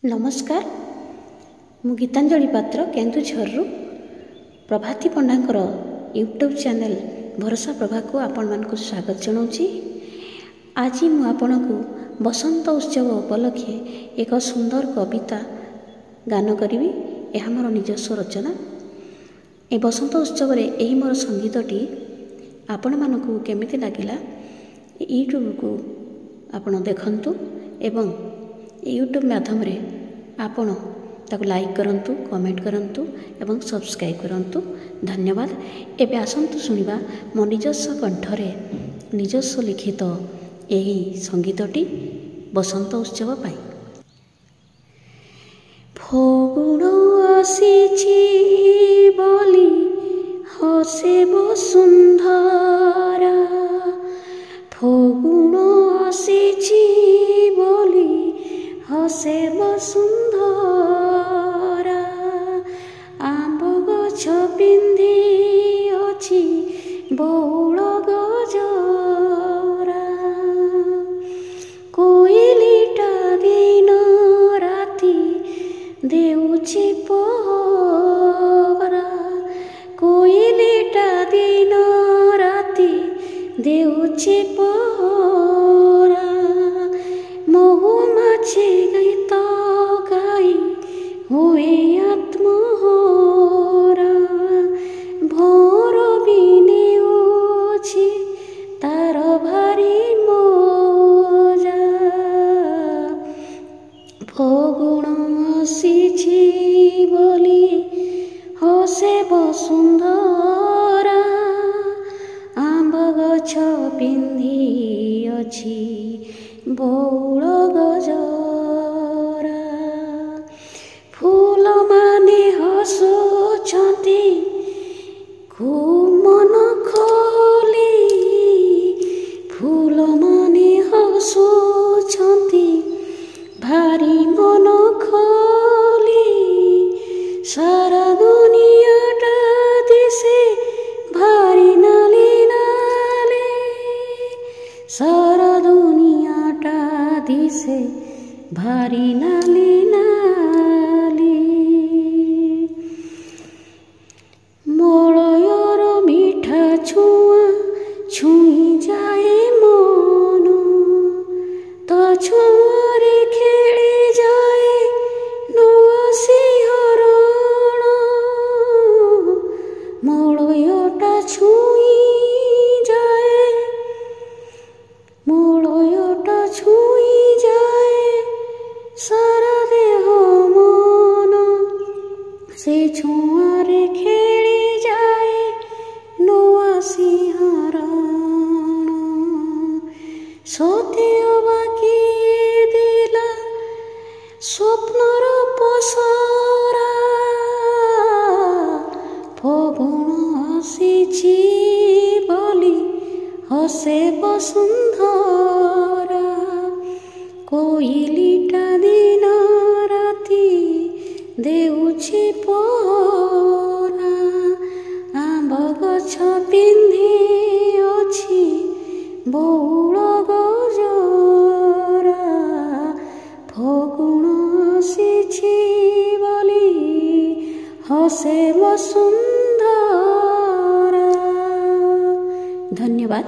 नमस्कार मु गीतांजलि पात्र केन्दुझर प्रभाती पंडांकर यूट्यूब चैनल भरोसा प्रभा को आपण मानक स्वागत जनाऊँगी। आज मु आपण को बसंत उत्सव उपलक्षे एक सुंदर कविता गान करी। यह मोर निजस्व रचना। ए बसंत उत्सव रे एही मोर संगीतटी आपण मानक केमिति लागिला यूट्यूब को आपण देखंतु एवं यूट्यूब माध्यम रे आपण ताको लाइक करंतु, कमेंट करंतु एवं सब्सक्राइब करंतु। धन्यवाद। एबे आसंतु सुनिबा मो निजस्व कंठरे निजस्व लिखित एही संगीतटी बसंत उत्सव पाई। फगुण आसीछि बोली हसे वसुंधरा, फगुण आसीछि बोली हसे वसुंधरा, आंब गछ पिंधि अछि बौल गजरा, कोइलीटा दिन राति देउछि पहरा, कोइलीटा दिन राति देउछि पहरा, महुमाछी गीत गाई हुए आत्महरा, भोर बिनेउछि तार भारी मजा, फगुण आसीछि बोली हसे वसुंधरा, आंब गछ पिंधि अछि बौल गजरा, फूल माने हसुछंती खूब मन खोली, फूल माने हसुछंती भारी मन खोली, सारा दुनियाटा दिसे भारी नाली नाली, सारा दुनियाटा दिसे भारी नाली नाली, मलयर मिठा छुआ छुई जाए मन, तो छुआरे खेली जाए नुआ सिंहरण, मलयटा छुई जाए, मलयटा छुई जाए सारा देह मन, से छुआरे खेली जाए नुआ सिंहरण, सत्य बाकी दिला स्वप्नर पसरा, फगुण आसीछि बोली हसे वसुंधरा, कोइलीटा दिन राति देउछि पहरा, आंब गछ पिंधि अछि बौल गजरा, फगुण आसीछि बोली हसे वसुंधरा। धन्यवाद।